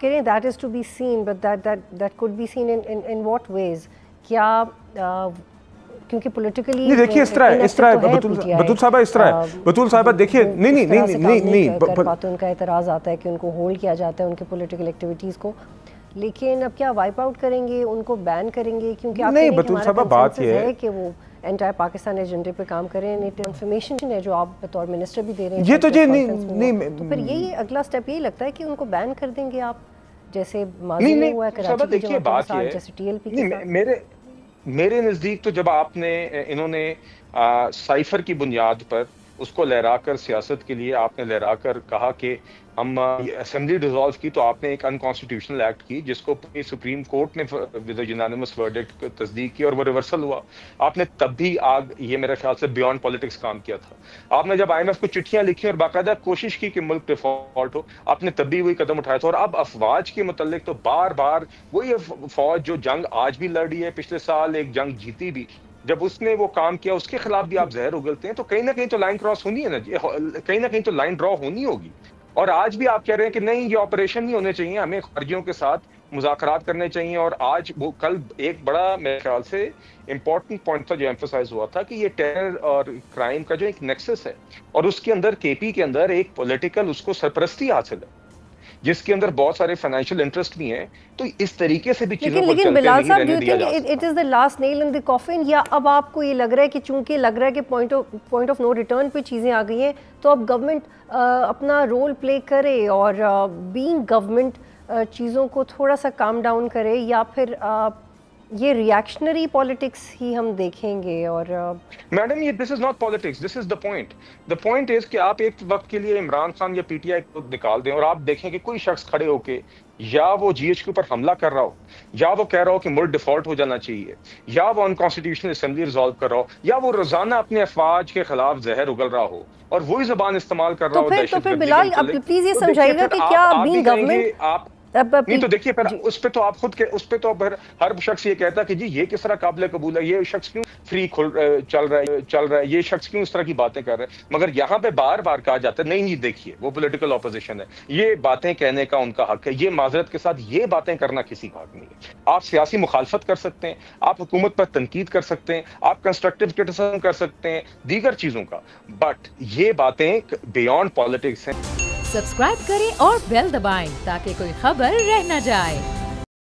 that is to be seen, but that could be seen in what ways? کیا کیونکہ politically نہیں دیکھیے اس طرح بطول صاحبہ اس طرح ہے بطول صاحبہ دیکھیے نہیں باتوں ان کا اعتراض آتا ہے کہ ان کو ہولڈ کیا جاتا ہے ان کے پولیٹیکل ایکٹیویٹیز کو، لیکن اب کیا وائپ آؤٹ کریں گے، ان کو بین کریں گے؟ کیونکہ آپ نہیں بطول صاحبہ بات یہ ہے کہ وہ انٹائر پاکستان ایجنڈے پہ کام کریں، انفارمیشن ہے جو آپ بطور منسٹر بھی دے رہے ہیں، یہ تو نہیں تو پھر یہی اگلا سٹیپ یہی لگتا ہے کہ ان کو بین کر دیں گے آپ، جیسے ماضی میں ہوا ہے کراچی کی جماعت کے ساتھ، جیسے ٹی ایل پی کے ساتھ؟ میرے نزدیک تو جب انہوں نے سائفر کی بنیاد پر اس کو لہرا کر سیاست کے لیے آپ نے لہرا کر کہا کہ ہم اسمبلی ڈیزالو کی، تو آپ نے ایک انکانسٹیٹیوشنل ایکٹ کی جس کو سپریم کورٹ نے ود یونانیمس ورڈکٹ تصدیق کی اور وہ ریورسل ہوا. آپ نے تب بھی یہ میرے خیال سے بیونڈ پالیٹکس کام کیا تھا. آپ نے جب آئی ایم ایف کو چٹھیاں لکھی اور باقاعدہ کوشش کی کہ ملک ڈیفالٹ ہو، آپ نے تب بھی وہی قدم اٹھایا تھا. اور اب افواج کے متعلق تو بار بار وہی فوج جو جنگ آج بھی لڑ رہی ہے، پچھلے سال ایک جنگ جیتی بھی، جب اس نے وہ کام کیا اس کے خلاف بھی آپ زہر اگلتے ہیں، تو کہیں نہ کہیں تو لائن کراس ہونی ہے نا، کہیں نہ کہیں تو لائن ڈرا ہونی ہوگی. اور آج بھی آپ کہہ رہے ہیں کہ نہیں یہ آپریشن نہیں ہونے چاہیے، ہمیں خارجیوں کے ساتھ مذاکرات کرنے چاہیے. اور آج وہ کل ایک بڑا میرے خیال سے امپورٹنٹ پوائنٹ تھا جو ایمفسائز ہوا تھا کہ یہ ٹیرر اور کرائم کا جو ایک نیکسس ہے، اور اس کے اندر کے پی کے اندر ایک پولیٹیکل اس کو سرپرستی حاصل ہے جس کے اندر بہت سارے فائنینشیل انٹرسٹ بھی ہیں. تو اس طریقے سے بھی چیزوں کو چلتے نہیں رہنے دیا جا سکتا. It is the last Nile in the coffin, یا اب آپ کو یہ لگ رہا ہے کہ چونکہ لگ رہا ہے کہ پوائنٹ آف نو ریٹرن پہ چیزیں آ گئی ہیں، تو اب گورنمنٹ اپنا رول پلے کرے اور بینگ گورنمنٹ چیزوں کو تھوڑا سا کام ڈاؤن کرے، یا پھر یہ ریئیکشنری پالیٹکس ہی ہم دیکھیں گے؟ اور میڈم یہ this is not politics, this is the point. The point is کہ آپ ایک وقت کے لیے عمران خان یا پی ٹی آئی کو نکال دیں اور آپ دیکھیں کہ کوئی شخص کھڑے ہو کے یا وہ جی ایچ کے اوپر حملہ کر رہا ہو، یا وہ کہہ رہا ہو کہ ملک ڈیفالٹ ہو جانا چاہیے، یا وہ انکانسٹیٹیوشنل اسمبلی ریزالو کر رہا ہو، یا وہ روزانہ اپنے افواج کے خلاف زہر اگل رہا ہو اور وہی زبان استعمال کر رہا ہو. تو پھر بلال اب پلیز یہ سمجھائیے گا کہ کیا بینگ گورنمنٹ آپ نہیں تو دیکھیے پھر اس پہ تو آپ خود کے اس پہ تو پھر ہر شخص یہ کہتا کہ جی یہ کس طرح قابل قبول ہے، یہ شخص کیوں فری چل رہا ہے، یہ شخص کیوں اس طرح کی باتیں کر رہے ہیں. مگر یہاں پہ بار بار کہا جاتا ہے نہیں دیکھیے وہ پولیٹیکل اپوزیشن ہے، یہ باتیں کہنے کا ان کا حق ہے، یہ معذرت کے ساتھ یہ باتیں کرنا کسی کا حق نہیں ہے. آپ سیاسی مخالفت کر سکتے ہیں، آپ حکومت پر تنقید کر سکتے ہیں، آپ کنسٹرکٹیو کرٹیسزم کر سکتے ہیں دیگر چیزوں کا، بٹ یہ باتیں بیونڈ پالیٹکس ہیں. سبسکرائب کریں اور بیل دبائیں تاکہ کوئی خبر رہ نہ جائے.